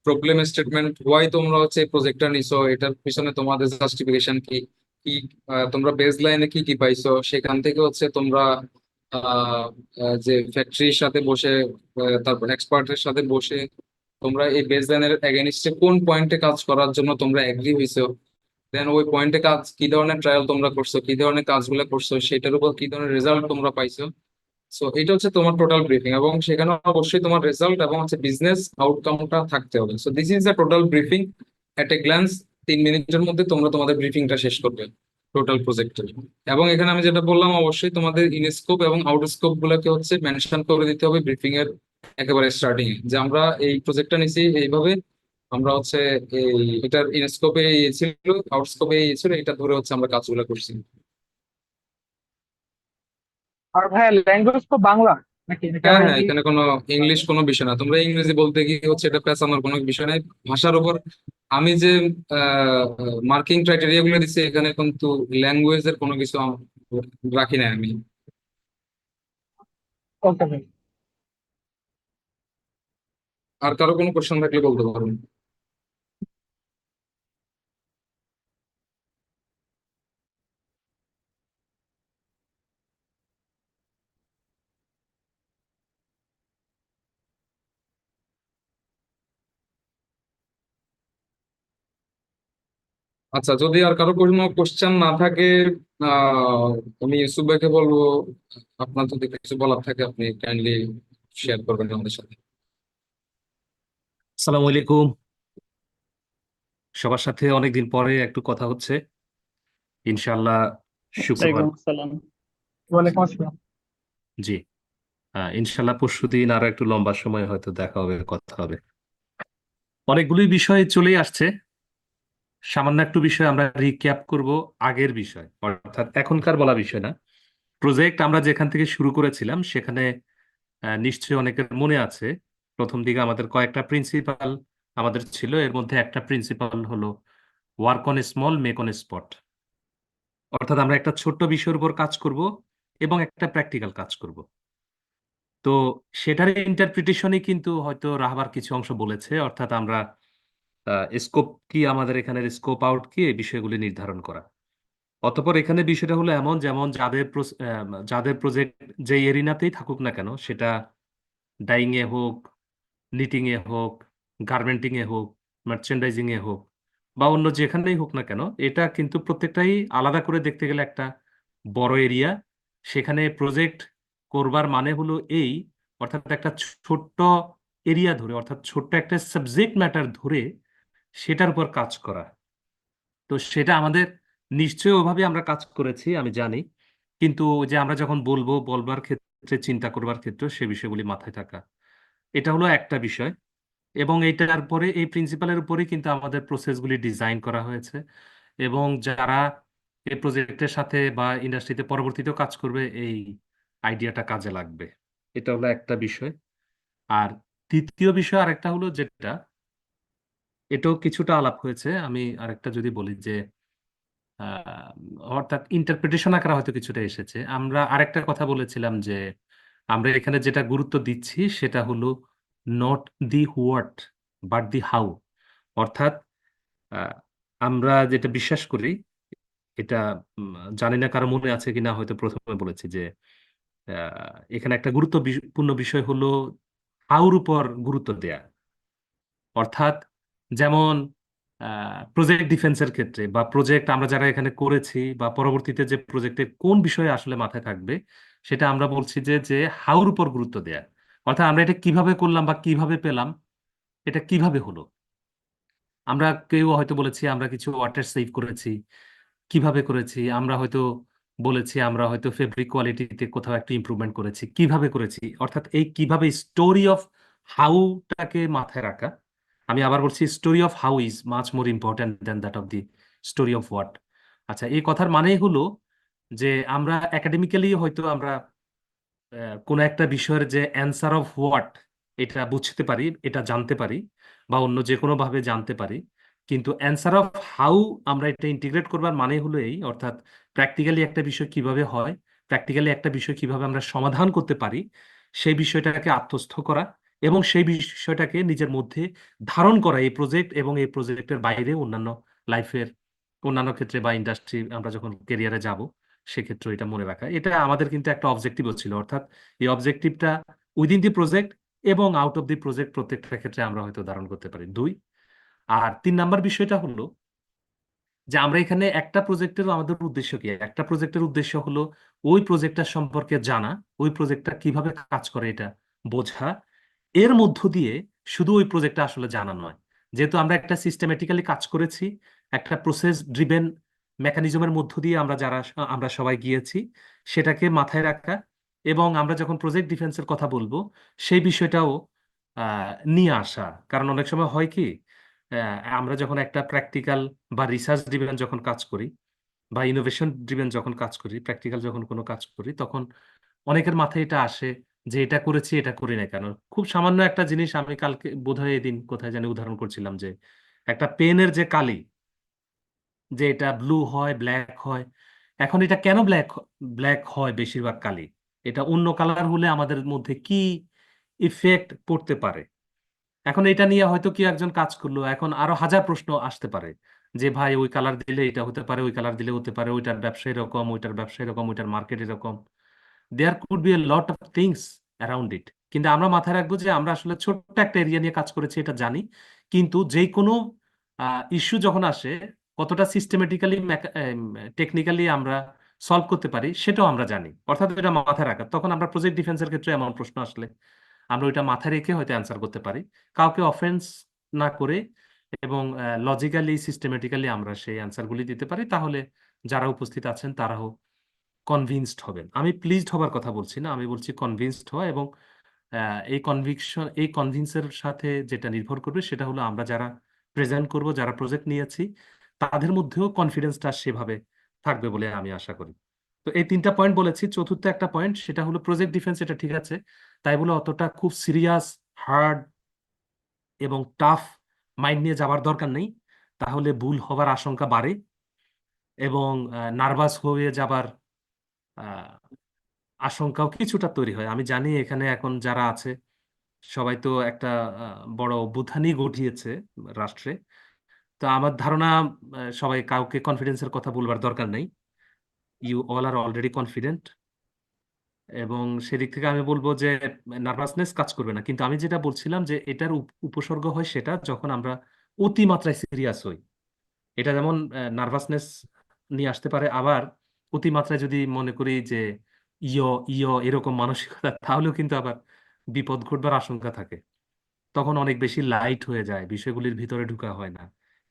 প্রবলেম স্টেটমেন্ট, ওয়াই তোমরা হচ্ছে এই প্রজেক্টটা নিছো, এটার পিছনে তোমাদের জাস্টিফিকেশন কি কি, তোমরা বেস লাইনে কি কি পাইছো, সেখান থেকে হচ্ছে তোমরা আহ, যে ফ্যাক্টরির সাথে বসে, তারপর এক্সপার্টের সাথে বসে তোমরা এই বেসলাইনের এগেইনস্টে কোন পয়েন্টে কাজ করার জন্য তোমরা এগ্রি হইছো, দেন ওই পয়েন্টে কাজ কি ধরনের ট্রায়াল তোমরা করছো, কি ধরনের কাজগুলো করছো, সেটার উপর কি ধরনের রেজাল্ট তোমরা পাইছো। সো এটা হচ্ছে তোমার টোটাল ব্রিফিং, এবং সেখানে অবশ্যই তোমার রেজাল্ট এবং হচ্ছে বিজনেস আউটকামটা থাকতে হবে। So this is the total briefing at a glance. 3 মিনিটের মধ্যে তোমরা তোমাদের ব্রিফিংটা শেষ করবে টোটাল প্রজেক্টের। এবং এখানে আমি যেটা বললাম, অবশ্যই তোমাদের ইন স্কোপ এবং আউট স্কোপ গুলোকে হচ্ছে মেনশন করে দিতে হবে ব্রিফিং এর একেবারে স্টার্টিং এ, যে আমরা এই প্রজেক্টটা নিছি এইভাবে, আমরা হচ্ছে এই এটার ইন স্কোপে ছিল, আউট স্কোপে ছিল, এটা ধরে হচ্ছে আমরা কাজগুলো করছি। আর ভাইয়া ল্যাঙ্গুয়েজ তো বাংলা নাকি নাকি হ্যাঁ আবার হ্যাঁ, ইংলিশ? এখানে কোনো ইংলিশ কোনো বিষয় না, তোমরা ইংরেজি বলতে গিয়ে হচ্ছে এটা পেঁচানোর কোনো বিষয় নাই ভাষার উপর। আমি যে মার্কিং ক্রাইটেরিয়া গুলো দিচ্ছি এখানে কিন্তু ল্যাঙ্গুয়েজের কোনো কিছু রাখি নাই আমি। ওকে ভাই। আর কারো কোনো কোশ্চেন থাকলে বলতে পারো। আচ্ছা, যদি আর কারো কোনো কোশ্চেন না থাকে, আহ আমি ইউসুফ ভাইকে বলবো, আপনার যদি কিছু বলার থাকে আপনি কাইন্ডলি শেয়ার করবেন আমাদের সাথে। আসসালামু আলাইকুম। সবার সাথে অনেকদিন পরে একটু কথা হচ্ছে, ইনশাআল্লাহ শুক্রবার। ওয়ালাইকুম আসসালাম। ওয়ালাইকুম আসসালাম। জি, ইনশাআল্লাহ পরশুদিন আরো একটু লম্বা সময় হয়তো দেখা হবে, কথা হবে। অনেকগুলোই বিষয় চলেই আসছে, সামান্য একটু বিষয় আমরা রিক্যাপ করব। আগের বিষয় অর্থাৎ এখনকার বলা বিষয় না, প্রজেক্ট আমরা যেখান থেকে শুরু করেছিলাম সেখানে নিশ্চয়ই অনেকের মনে আছে, প্রথম দিকে আমাদের কয়েকটা প্রিন্সিপাল আমাদের ছিল। এর মধ্যে একটা প্রিন্সিপাল হলো work on small make on spot, অর্থাৎ আমরা একটা ছোট্ট বিষয়ের উপর কাজ করব এবং একটা প্র্যাকটিক্যাল কাজ করব। তো সেটার ইন্টারপ্রিটেশনই কিন্তু হয়তো রাহবার কিছু অংশ বলেছে, অর্থাৎ আমরা স্কোপ কি, আমাদের এখানের স্কোপ আউট কি, এই বিষয়গুলি নির্ধারণ করা। অতঃপর এখানে বিষয়টা হলো এমন, যেমন যাদের প্রজেক্ট যে এরিনাতেই থাকুক না কেন, সেটা ডাইং এ হোক, নিটিং এ হোক, গার্মেন্টিং এ হোক, মার্চেন্ডাইজিং এ হোক, বা অন্য যেখানেই হোক না কেন, এটা কিন্তু প্রত্যেকটাই আলাদা করে দেখতে গেলে একটা বড় এরিয়া। সেখানে প্রজেক্ট করবার মানে হলো এই, অর্থাৎ একটা ছোট্ট এরিয়া ধরে, অর্থাৎ ছোট্ট একটা সাবজেক্ট ম্যাটার ধরে সেটার উপর কাজ করা। তো সেটা আমাদের নিশ্চয়ই ওভাবে আমরা কাজ করেছি, আমি জানি। কিন্তু যে আমরা যখন বলবার ক্ষেত্রে, চিন্তা করবার ক্ষেত্রে সে বিষয়গুলি মাথায় থাকা, এটা হলো একটা বিষয়। এবং এইটার পরে এই প্রিন্সিপালের উপরেই কিন্তু আমাদের প্রসেসগুলি ডিজাইন করা হয়েছে, এবং যারা এই প্রজেক্টের সাথে বা ইন্ডাস্ট্রিতে পরবর্তীতেও কাজ করবে, এই আইডিয়াটা কাজে লাগবে। এটা হলো একটা বিষয়। আর দ্বিতীয় বিষয় আরেকটা হলো, যেটা এটাও কিছুটা আলাপ হয়েছে, আমি আরেকটা যদি বলি যে আহ, অর্থাৎ ইন্টারপ্রিটেশন আকারে হয়তো কিছুটা এসেছে। আমরা আরেকটা কথা বলেছিলাম যে আমরা এখানে যেটা গুরুত্ব দিচ্ছি সেটা হলো not the what but the how. অর্থাৎ আহ, আমরা যেটা বিশ্বাস করি, এটা জানি না কারো মনে আছে কিনা, হয়তো প্রথমে বলেছি যে এখানে একটা গুরুত্বপূর্ণ বিষয় হলো হাউর উপর গুরুত্ব দেয়া। অর্থাৎ যেমন প্রজেক্ট ডিফেন্সের ক্ষেত্রে, বা প্রজেক্ট আমরা যারা এখানে করেছি, বা পরবর্তীতে যে প্রজেক্টে কোন বিষয়ে আসলে মাথায় থাকবে, সেটা আমরা বলছি যে যে হাউর উপর গুরুত্ব দেয়া। অর্থাৎ আমরা এটা কিভাবে করলাম বা কিভাবে পেলাম, এটা কিভাবে হলো। আমরা কেউ হয়তো বলেছি আমরা কিছু ওয়াটার সেভ করেছি, কিভাবে করেছি। আমরা হয়তো বলেছি আমরা হয়তো ফেব্রিক কোয়ালিটিতে কোথাও একটু ইমপ্রুভমেন্ট করেছি, কিভাবে করেছি। অর্থাৎ এই কিভাবে, স্টোরি অফ হাউটাকে মাথায় রাখা। আমি আবার বলছি, story of how is much more important than that of the story of what. আচ্ছা, এই কথার মানেই হলো যে আমরা একাডেমিক্যালি হয়তো আমরা কোনো একটা বিষয়ের যে অ্যান্সার অফ হোয়াট, এটা বুঝতে পারি, এটা জানতে পারি, বা অন্য যে কোনো ভাবে জানতে পারি। কিন্তু অ্যান্সার অফ হাউ আমরা এটা ইন্টিগ্রেট করবার মানে হলো এই, অর্থাৎ প্র্যাকটিক্যালি একটা বিষয় কিভাবে হয়, প্র্যাকটিক্যালি একটা বিষয় কিভাবে আমরা সমাধান করতে পারি, সেই বিষয়টাকে আত্মস্থ করা এবং সেই বিষয়টাকে নিজের মধ্যে ধারণ করা, এই প্রজেক্ট এবং এই প্রজেক্টের বাইরে অন্যান্য লাইফের অন্যান্য ক্ষেত্রে বা ইন্ডাস্ট্রি আমরা যখন কেরিয়ারে যাব, সেক্ষেত্রে এটা মনে রাখা। এটা আমাদের কিন্তু একটা অবজেক্টিভও ছিল, অর্থাৎ এই অবজেক্টিভটা উইদিন দি প্রজেক্ট এবং আউট অফ দি প্রজেক্ট প্রত্যেকটা ক্ষেত্রে আমরা হয়তো ধারণ করতে পারি। 2 আর 3 নাম্বার বিষয়টা হলো যে আমরা এখানে একটা প্রজেক্টের আমাদের উদ্দেশ্য কি, একটা প্রজেক্টের উদ্দেশ্য হলো ওই প্রজেক্টটা সম্পর্কে জানা, ওই প্রজেক্টটা কিভাবে কাজ করে এটা বোঝা, এর মধ্য দিয়ে শুধু ওই প্রজেক্টটা আসলে জানা নয়। যেহেতু আমরা একটা সিস্টেমেটিক্যালি কাজ করেছি, একটা প্রসেস ড্রিভেন মেকানিজমের মধ্য দিয়ে আমরা সবাই গিয়েছি, সেটাকে মাথায় রাখা এবং আমরা যখন প্রজেক্ট ডিফেন্সের কথা বলবো সেই বিষয়টাও নিয়ে আসা। কারণ অনেক সময় হয় কি, আমরা যখন একটা প্র্যাকটিক্যাল বা রিসার্চ ড্রিভেন যখন কাজ করি বা ইনোভেশন ড্রিভেন যখন কাজ করি, প্র্যাকটিক্যাল যখন কোনো কাজ করি, তখন অনেকের মাথায় এটা আসে যে এটা করেছি এটা করি না কেন। খুব সামান্য একটা জিনিস, আমি কালকে বোধহয় এদিন কোথায় জানি উদাহরণ করছিলাম যে একটা পেনের যে কালি, যে এটা ব্লু হয় ব্ল্যাক হয়, এখন এটা কেন ব্ল্যাক ব্ল্যাক হয় বেশিরভাগ কালি, এটা অন্য কালার হলে আমাদের মধ্যে কি ইফেক্ট পড়তে পারে। এখন এটা নিয়ে হয়তো কি একজন কাজ করলো, এখন আরো হাজার প্রশ্ন আসতে পারে যে ভাই ওই কালার দিলে এটা হতে পারে, ওই কালার দিলে হতে পারে, ওইটার ব্যবসা এরকম, ওইটার ব্যবসা এরকম, ওইটার মার্কেট এরকম, there could be a lot of things around it. কিন্তু আমরা মাথায় রাখবো যে আমরা আসলে ছোট্ট একটা এরিয়া নিয়ে কাজ করেছি, এটা জানি। কিন্তু যে কোনো ইস্যু যখন আসে, কতটা সিস্টেমেটিক্যালি টেকনিক্যালি আমরা সলভ করতে পারি সেটাও আমরা জানি, অর্থাৎ এটা মাথায় রাখা। তখন আমরা প্রজেক্ট ডিফেন্সের ক্ষেত্রে এমন প্রশ্ন আসলে আমরা ওইটা মাথায় রেখে হয়তো অ্যান্সার করতে পারি, কাউকে অফেন্স না করে, এবং লজিক্যালি সিস্টেমেটিক্যালি আমরা সেই অ্যান্সারগুলি দিতে পারি। তাহলে যারা উপস্থিত আছেন তারাও কনভিন্সড হবেন। আমি প্লিজড হবার কথা বলছি না, আমি বলছি কনভিন্সড হওয়া। এবং এই কনভিন্সের সাথে যেটা নির্ভর করবে সেটা হলো আমরা যারা প্রেজেন্ট করব, যারা প্রজেক্ট নিয়েছি, তাদের মধ্যেও কনফিডেন্সটা সেভাবে থাকবে বলে আমি আশা করি। তো এই তিনটা পয়েন্ট বলেছি, চতুর্থ একটা পয়েন্ট সেটা হলো প্রজেক্ট ডিফেন্স। এটা ঠিক আছে, তাই বলে অতটা খুব সিরিয়াস, হার্ড এবং টাফ মাইন্ড নিয়ে যাবার দরকার নেই, তাহলে ভুল হবার আশঙ্কা বাড়ে এবং নার্ভাস হয়ে যাবার আশঙ্কাও কিছুটা তৈরি হয়। আমি জানি এখানে এখন যারা আছে সবাই তো একটা বড় অভ্যুত্থানই ঘটিয়েছে রাষ্ট্রে। তো আমার ধারণা সবাই কাউকে কনফিডেন্সের কথা বলবার দরকার নেই, you all are already confident. এবং সেদিক থেকে আমি বলবো যে নার্ভাসনেস কাজ করবে না। কিন্তু আমি যেটা বলছিলাম যে এটার উপসর্গ হয় সেটা যখন আমরা অতিমাত্রায় সিরিয়াস হই। এটা যেমন নার্ভাসনেস নিয়ে আসতে পারে, আবার অতিমাত্রায় যদি মনে করি যে ইয় ইয় এরকম মানসিকতা, তাহলেও কিন্তু আবার বিপদ ঘটবার আশঙ্কা থাকে। তখন অনেক বেশি লাইট হয়ে যায়, বিষয়গুলির ভিতরে ঢুকা হয় না।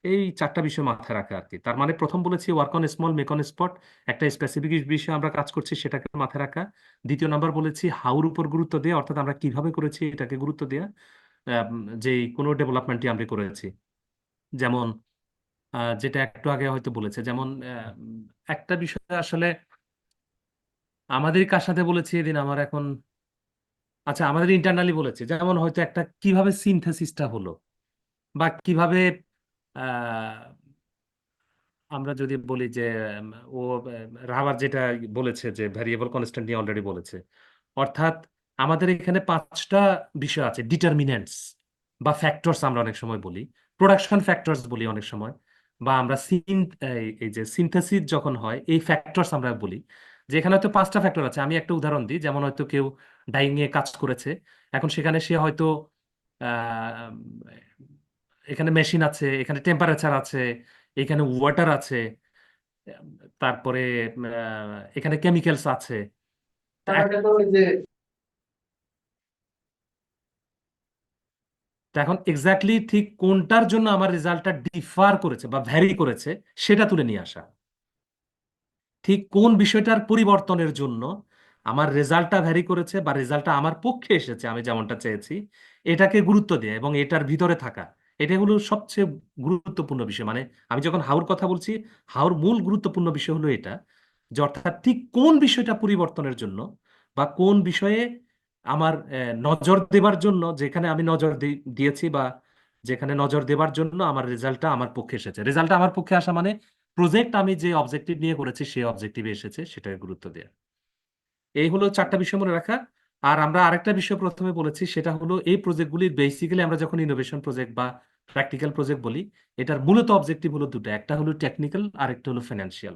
এই চারটা বিষয় মাথায় রাখা আর কি। তার মানে প্রথম বলেছি work on small make on spot, একটা স্পেসিফিক বিষয়ে আমরা কাজ করছি সেটাকে মাথায় রাখা। দ্বিতীয় নাম্বার বলেছি হাউর উপর গুরুত্ব দেওয়া, অর্থাৎ আমরা কিভাবে করেছি এটাকে গুরুত্ব দেওয়া। যে কোনো ডেভেলপমেন্টই আমরা করেছি, যেমন যেটা একটু আগে হয়তো বলেছে, যেমন একটা বিষয় আসলে আমাদের কার সাথে বলেছি এদিন, আমার এখন, আচ্ছা আমাদের ইন্টারনালি বলেছে, যেমন হয়তো একটা কিভাবে সিনথেসিসটা হলো, বা কিভাবে আমরা যদি বলি যে ও রাবার যেটা বলেছে যে ভ্যারিয়েবল কনস্ট্যান্ট নিয়ে অলরেডি বলেছে, অর্থাৎ আমাদের এখানে পাঁচটা বিষয় আছে, ডিটারমিনেন্টস বা ফ্যাক্টরস আমরা অনেক সময় বলি, প্রোডাকশন ফ্যাক্টরস বলি অনেক সময়, বা আমরা এই যে সিনথেসিস যখন হয় এই ফ্যাক্টরস আমরা বলি। যে এখানে হয়তো পাঁচটা ফ্যাক্টর আছে। আমি একটা উদাহরণ দিই, যেমন হয়তো কেউ ডাইং এ কাজ করেছে, এখন সেখানে সে হয়তো আহ, এখানে মেশিন আছে, এখানে টেম্পারেচার আছে, এখানে ওয়াটার আছে, তারপরে এখানে কেমিক্যালস আছে। তা তা এখন এক্স্যাক্টলি ঠিক কোনটার জন্য আমার রেজাল্টটা ডিফার করেছে বা ভ্যারি করেছে সেটা তুলে নিয়ে আসা, ঠিক কোন বিষয়টার পরিবর্তনের জন্য আমার রেজাল্টটা ভ্যারি করেছে বা রেজাল্টটা আমার পক্ষে এসেছে আমি যেমনটা চেয়েছি, এটাকে গুরুত্ব দেয়া এবং এটার ভিতরে থাকা, এটা হলো সবচেয়ে গুরুত্বপূর্ণ বিষয়। মানে আমি যখন হাউর কথা বলছি, হাউর মূল গুরুত্বপূর্ণ বিষয় হলো এটা, যে অর্থাৎ ঠিক কোন বিষয়টা পরিবর্তনের জন্য বা কোন বিষয়ে আমার নজর দেবার জন্য, যেখানে আমি নজর দিয়েছি বা যেখানে নজর দেবার জন্য আমার রেজাল্টটা আমার পক্ষে এসেছে। রেজাল্টটা আমার পক্ষে আসা মানে প্রজেক্ট আমি যে অবজেক্টিভ নিয়ে করেছি সেই অবজেক্টিভে এসেছে, সেটাকে গুরুত্ব দেয়া। এই হলো চারটা বিষয় মনে রাখা। আর আমরা আরেকটা বিষয় প্রথমে বলেছি, সেটা হলো এই প্রজেক্টগুলির বেসিক্যালি আমরা যখন ইনোভেশন প্রজেক্ট বা প্র্যাকটিক্যাল প্রজেক্ট বলি, এটার মূলত অবজেক্টিভ হলো দুটো, একটা হলো টেকনিক্যাল আর একটা হলো ফিনান্সিয়াল।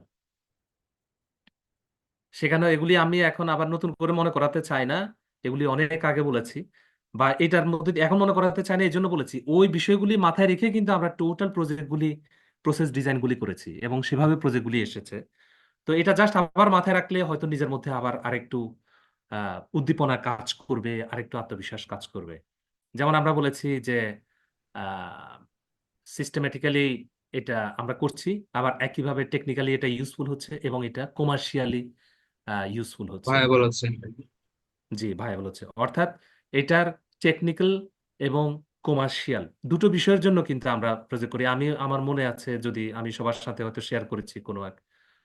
সেখানে এগুলি আমি এখন আবার নতুন করে মনে করাতে চাই না, এগুলি অনেক আগে বলেছি, বা এটার মধ্যে এখন মনে করাতে চাই না, এই জন্য বলেছি ওই বিষয়গুলি মাথায় রেখে কিন্তু আমরা টোটাল প্রজেক্টগুলি প্রসেস ডিজাইনগুলি করেছি এবং সেভাবে প্রজেক্টগুলি এসেছে। তো এটা জাস্ট আবার মাথায় রাখলে হয়তো নিজের মধ্যে আবার আরেকটু উদ্দীপনা কাজ করবে, আরেকটু আত্মবিশ্বাস কাজ করবে। যেমন আমরা বলেছি যে সিস্টেমেটিক্যালি এটা আমরা করছি, আবার একইভাবে টেকনিক্যালি এটা ইউজফুল হচ্ছে এবং এটা কমার্শিয়ালি ইউজফুল হচ্ছে। ভাইয়া বলেছেন জি, ভাইবল হচ্ছে, অর্থাৎ এটার টেকনিক্যাল এবং কমার্শিয়াল দুটো বিষয়ের জন্য কিন্তু আমরা প্রজেক্ট করি। আমার মনে আছে, যদি আমি সবার সাথে হয়তো শেয়ার করেছি কোনো এক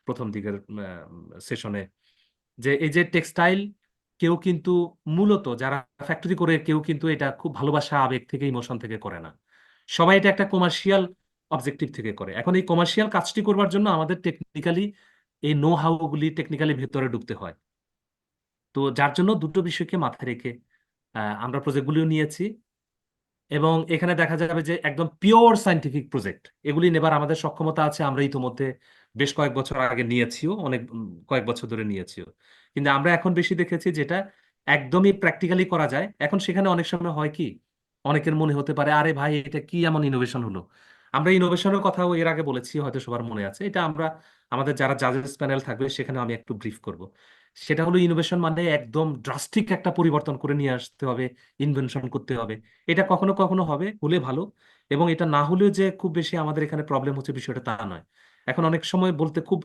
প্রথম দিকের সেশনে, যে এই যে টেক্সটাইল, কেউ কিন্তু মূলত যারা ফ্যাক্টরি করে কেউ কিন্তু এটা খুব ভালোবাসা, আবেগ থেকে, ইমোশন থেকে করে না। সবাই এটা একটা কমার্শিয়াল অবজেক্টিভ থেকে করে। এখন এই কমার্শিয়াল কাজটি করবার জন্য আমাদের টেকনিক্যালি এই নো হাউ গুলি টেকনিক্যালি ভেতরে ঢুকতে হয়। তো যার জন্য দুটো বিষয়কে মাথায় রেখে আমরা প্রজেক্টগুলিও নিয়েছি এবং এখানে দেখা যাবে যে একদম পিওর সায়েন্টিফিক প্রজেক্ট এগুলি নেবার আমাদের সক্ষমতা আছে। আমরা ইতোমধ্যে বেশ কয়েক বছর আগে নিয়েছিও, অনেক কয়েক বছর ধরে নিয়েছিও, কিন্তু আমরা এখন বেশি দেখেছি যেটা একদমই প্র্যাকটিক্যালি করা যায়। এখন সেখানে অনেক সময় হয় কি, অনেকের মনে হতে পারে আরে ভাই এটা কি এমন ইনোভেশন হলো। আমরা ইনোভেশনের কথাও এর আগে বলেছি, হয়তো সবার মনে আছে। এটা আমরা আমাদের যারা জাজেস প্যানেল থাকবে সেখানে আমি একটু ব্রিফ করব। সেটা হলো ইনোভেশন মানে একদম ড্রাস্টিক একটা পরিবর্তন করে নিয়ে আসতে হবে, ইনভেনশন করতে হবে। এটা কখনো কখনো হবে, হলে ভালো, এবং এটা না হলেও যে খুব বেশি আমাদের এখানে প্রবলেম হচ্ছে বিষয়টা তা নয়। এখন অনেক সময় বলতে খুব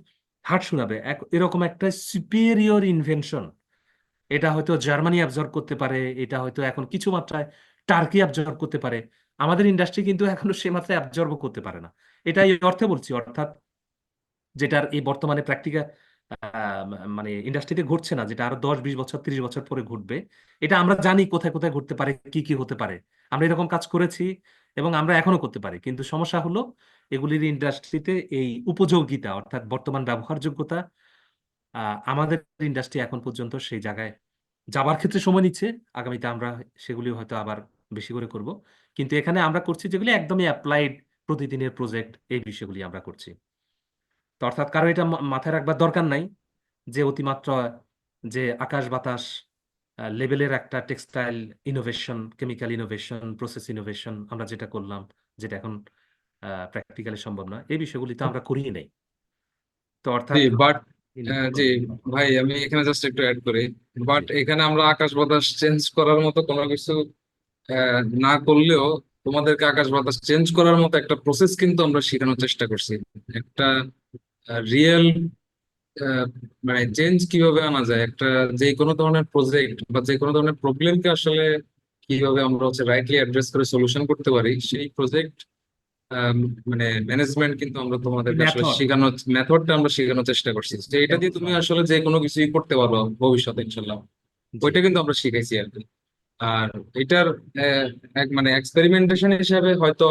হার্ড শোনাবে, এরকম একটা সুপিরিয়র ইনভেনশন, এটা হয়তো জার্মানি অ্যাবজর্ব করতে পারে, এটা হয়তো এখন কিছু মাত্রায় টার্কি অ্যাবজর্ব করতে পারে, আমাদের ইন্ডাস্ট্রি কিন্তু এখনো সে মাত্রায় অ্যাবজর্ব করতে পারে না। এটা এই অর্থে বলছি, অর্থাৎ যেটার এই বর্তমানে প্র্যাকটিক্যাল মানে ইন্ডাস্ট্রিতে ঘটছে না, যেটা আরো 10-20 বছর 30 বছর পরে ঘটবে। এটা আমরা জানি কোথায় কোথায় ঘটতে পারে, কি কি হতে পারে। আমরা এরকম কাজ করেছি এবং আমরা এখনো করতে পারি, কিন্তু সমস্যা হলো এগুলির ইন্ডাস্ট্রিতে এই উপযোগিতা, অর্থাৎ বর্তমান ব্যবহারযোগ্যতা আমাদের ইন্ডাস্ট্রি এখন পর্যন্ত সেই জায়গায় যাবার ক্ষেত্রে সময় নিচ্ছে। আগামীতে আমরা সেগুলি হয়তো আবার বেশি করে করব, কিন্তু এখানে আমরা করছি যেগুলি একদমই অ্যাপ্লাইড প্রতিদিনের প্রজেক্ট, এই বিষয়গুলি আমরা করছি। তো অর্থাৎ কারো এটা মাথায় রাখবার দরকার নাই যে অতিমাত্রা যে আকাশ বাতাস লেভেলের একটা textile innovation, chemical innovation, process innovation আমরা যেটা করলাম, যেটা এখন প্র্যাকটিক্যালি সম্ভব না, এই বিষয়গুলি তো আমরা করিয়ে নেই। তো অর্থাৎ জি বাট জি ভাই, আমি এখানে জাস্ট একটু অ্যাড করি। বাট এখানে আমরা আকাশ বাতাস চেঞ্জ করার মতো কোনো কিছু না করলেও তোমাদেরকে আকাশ বাতাস চেঞ্জ করার মতো একটা প্রসেস কিন্তু আমরা শেখানোর চেষ্টা করছি। একটা রিয়েল মানে চেঞ্জ কিভাবে আনা যায়, একটা যে কোনো ধরনের প্রজেক্ট বা যে কোনো ধরনের প্রবলেমকে আসলে কিভাবে আমরা হচ্ছে রাইটলি অ্যাড্রেস করে সলিউশন করতে পারি, সেই প্রজেক্ট মানে ম্যানেজমেন্ট কিন্তু আমরা তোমাদেরকে আসলে মেথড। শেখানোর মেথডটা আমরা শেখানোর চেষ্টা করছি, যে এটা দিয়ে তুমি আসলে যে কোনো কিছুই করতে পারো ভবিষ্যতে ইনশাল্লাহ। ওইটা কিন্তু আমরা শিখাইছি আর কি। আর এটার এক মানে এক্সপেরিমেন্টেশন হিসাবে হয়তো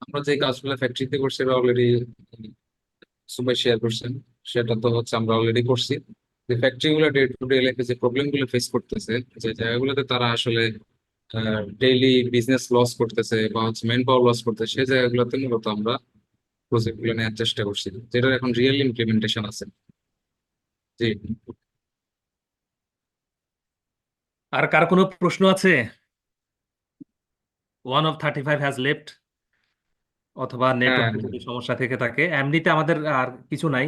আমরা যে কাজগুলো ফ্যাক্টরিতে করছি অলরেডি সুবাই শেয়ার করছেন, সেটা তো হচ্ছে আমরা অলরেডি করছি। যে ফ্যাক্টরি গুলো ডে টু ডে লাইফে যে প্রবলেম গুলো ফেস করতেছে, যে জায়গাগুলোতে তারা আসলে ডেইলি বিজনেস লস করতেছে বা হচ্ছে ম্যান পাওয়ার লস করতেছে, সেই জায়গাগুলোতে মূলত আমরা প্রজেক্ট গুলো নেওয়ার চেষ্টা করছি, যেটার এখন রিয়েল ইমপ্লিমেন্টেশন আছে। জি আর কার কোনো প্রশ্ন আছে? 1 of 35 হ্যাজ লেফট, অথবা হ্যাঁ, নেটওয়ার্কে যদি সমস্যা থেকে থাকে। এমনিতে আমাদের আর কিছু নাই।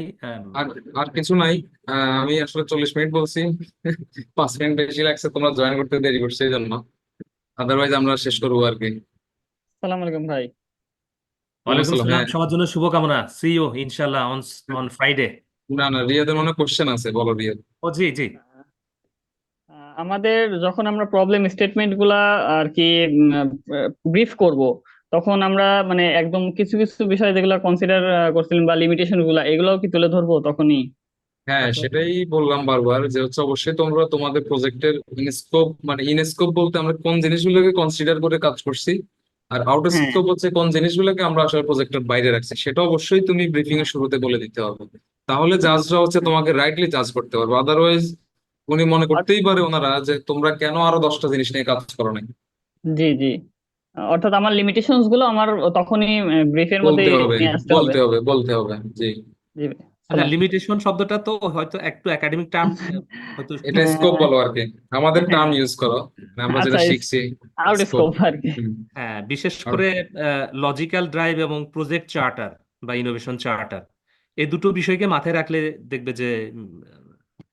আর আর কিছু নাই। আমি আসলে 40 মিনিট বলছি, 5 মিনিট বেশি লাগছে, তোমরা জয়েন করতে দেরি করছে এই জন্য। আদারওয়াইজ আমরা শেষ করবো আর কি। আসসালামু আলাইকুম ভাই। ওয়ালাইকুম আসসালাম। সালাম, হ্যাঁ, সবার জন্য শুভকামনা। সি ইউ ইনশাআল্লাহ অন ফ্রাইডে। না না, রিয়াদের মনে কোশ্চেন আছে, বলো রিয়াদ। ও জি জি। আমাদের যখন আমরা প্রবলেম স্টেটমেন্ট গুলা আর কি ব্রিফ করব, তখন আমরা মানে একদম কিছু কিছু বিষয় যেগুলো কনসিডার করছিলাম বা লিমিটেশন গুলা, এগুলোও কি তুলে ধরবো তখনই? হ্যাঁ, সেটাই বললাম বারবার, যে হচ্ছে অবশ্যই তোমরা তোমাদের প্রজেক্টের স্কোপ, মানে ইন স্কোপ বলতে আমরা কোন জিনিসগুলোকে কনসিডার করে কাজ করছি, আর আউট হ্যাঁ, স্কোপ হচ্ছে কোন জিনিসগুলোকে আমরা আসলে প্রজেক্টের বাইরে রাখছি, সেটা অবশ্যই তুমি ব্রিফিং এর শুরুতে বলে দিতে হবে। তাহলে জাজরা হচ্ছে তোমাকে রাইটলি জাজ করতে পারবে। আদারওয়াইজ উনি মনে করতেই পারে ওনারা যে তোমরা কেন আরো 10টা জিনিস নিয়ে কাজ করো নাই। জি জি। অর্থাৎ আমার লিমিটেশনস গুলো আমার তখনই ব্রিফের মধ্যে বলতে হবে, নিয়ে আসতে হবে। বলতে হবে, বলতে হবে। জি, জি ভাই, আচ্ছা, সালাম। লিমিটেশন শব্দটা তো হয়তো একটু একাডেমিক টার্ম, হয়তো এটা স্কোপ বলো আর কি, আমাদের টার্ম হ্যাঁ, ইউজ করো, মানে আমরা আচ্ছা, যেটা শিখছি। Out scope. স্কোপ আর কি। হ্যাঁ, বিশেষ করে লজিক্যাল ড্রাইভ এবং প্রজেক্ট চার্টার, বা ইনোভেশন চার্টার, এই দুটো বিষয়কে মাথায় রাখলে দেখবে যে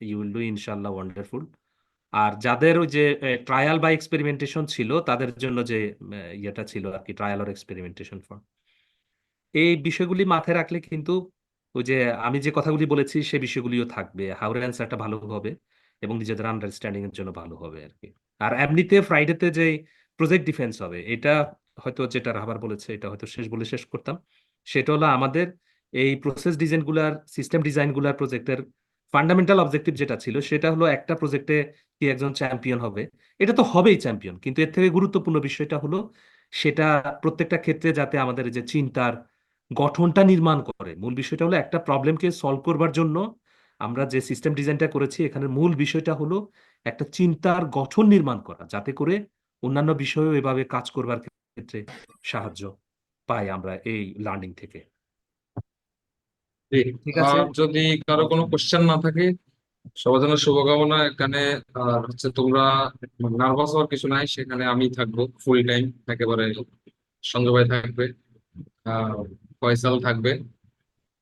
ইউ উইল ডু ইনশাল্লাহ ওয়ান্ডারফুল। আর যাদের ওই যে ট্রায়াল বা এক্সপেরিমেন্টেশন ছিল তাদের জন্য যে ইয়েটা ছিল আর কি, ট্রায়াল আর এক্সপেরিমেন্টেশন ফর্ম, এই বিষয়গুলি মাথায় রাখলে কিন্তু ওই যে আমি যে কথাগুলি বলেছি সে বিষয়গুলিও থাকবে, হাউর অ্যান্সারটা ভালো হবে এবং নিজেদের আন্ডারস্ট্যান্ডিং এর জন্য ভালো হবে আর কি। আর এমনিতে ফ্রাইডেতে যে প্রজেক্ট ডিফেন্স হবে, এটা হয়তো যেটা রাহাবার বলেছে এটা হয়তো শেষ করতাম, সেটা হলো আমাদের এই প্রসেস ডিজাইনগুলার, সিস্টেম ডিজাইনগুলার প্রজেক্টের ফান্ডামেন্টাল অবজেক্টিভ যেটা ছিল সেটা হলো একটা প্রজেক্টে কি একজন চ্যাম্পিয়ন হবে, এটা তো হবেই চ্যাম্পিয়ন, কিন্তু এর থেকে গুরুত্বপূর্ণ বিষয়টা হলো সেটা প্রত্যেকটা ক্ষেত্রে যাতে আমাদের যে চিন্তার গঠনটা নির্মাণ করে। মূল বিষয়টা হলো একটা প্রবলেমকে সলভ করবার জন্য আমরা যে সিস্টেম ডিজাইনটা করেছি এখানে মূল বিষয়টা হলো একটা চিন্তার গঠন নির্মাণ করা, যাতে করে অন্যান্য বিষয়েও এভাবে কাজ করবার ক্ষেত্রে সাহায্য পাই আমরা এই লার্নিং থেকে। জি। ঠিক আছে, আর যদি কারো কোনো কোশ্চেন না থাকে, সবার জন্য শুভকামনা এখানে। আর হচ্ছে তোমরা নার্ভাস হওয়ার কিছু নাই, সেখানে আমি থাকবো ফুল টাইম একেবারে, সঞ্জয় ভাই থাকবে, ফয়সাল থাকবে,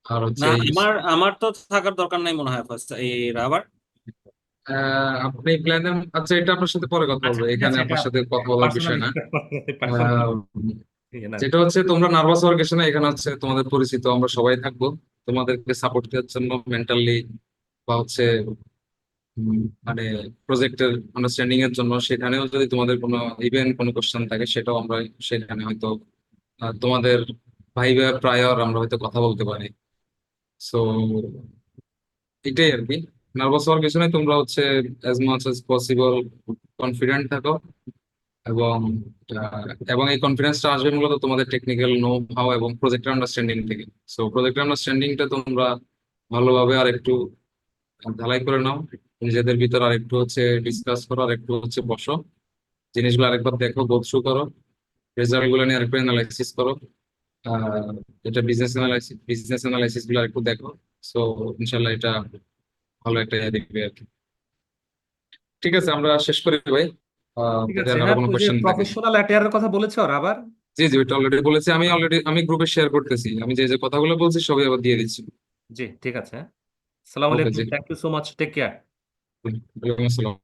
আর হচ্ছে না, আমার তো থাকার দরকার নাই মনে হয় ফার্স্ট এই রাবার। আপনি প্ল্যানের, আচ্ছা এটা আপনার সাথে পরে কথা আচ্ছা বলবো, ঠিক এখানে আছে, এটা আপনার সাথে কথা বলার বিষয় পার্সোনালি না। পার্সোনালি আহ, যেটা হচ্ছে তোমরা নার্ভাস হওয়ার কিছু না, এখানে হচ্ছে তোমাদের পরিচিত আমরা সবাই থাকবো তোমাদেরকে সাপোর্ট দেওয়ার জন্য মেন্টালি, বা হচ্ছে মানে প্রজেক্টের আন্ডারস্ট্যান্ডিং এর জন্য। সেখানেও যদি তোমাদের কোনো ইভেন কোনো কোশ্চেন থাকে সেটাও আমরা সেখানে হয়তো তোমাদের ভাইবা প্রায়র আমরা হয়তো কথা বলতে পারি। সো এটাই আর কি, নার্ভাস হওয়ার কিছু নেই। তোমরা হচ্ছে as much as possible confident থাকো, এবং এবং এই কনফিডেন্সটা আসবে মূলত তোমাদের টেকনিক্যাল নো হাউ এবং প্রজেক্টের আন্ডারস্ট্যান্ডিং থেকে। সো প্রজেক্টের আন্ডারস্ট্যান্ডিংটা তোমরা ভালোভাবে আর একটু ঢালাই করে নাও, নিজেদের ভিতর আর একটু হচ্ছে ডিসকাস করো, আর একটু হচ্ছে বসো, জিনিসগুলো আরেকবার দেখো, গো থ্রু করো, রেজাল্ট গুলো নিয়ে আরেকটু অ্যানালাইসিস করো, আহ এটা বিজনেস অ্যানালাইসিস গুলো আরেকটু দেখো। সো ইনশাল্লাহ এটা ভালো একটা ইয়ে দেখবে আর কি। ঠিক আছে, আমরা শেষ করি ভাই, ঠিক যদি আছে। আর কারো হ্যাঁ, কোনো ওই যে কোয়েশ্চেন থাকে। প্রফেশনাল অ্যাটায়ারের কথা বলেছো আর আবার। জি জি, ওইটা অলরেডি বলেছি আমি, আমি গ্রুপে শেয়ার করতেছি, আমি যে যে কথাগুলো বলছি সবই আবার দিয়ে দিচ্ছি। জি ঠিক আছে। আসসালামু ওকে আলাইকুম, জি, thank you so much, take care. ওয়ালাইকুম আসসালাম।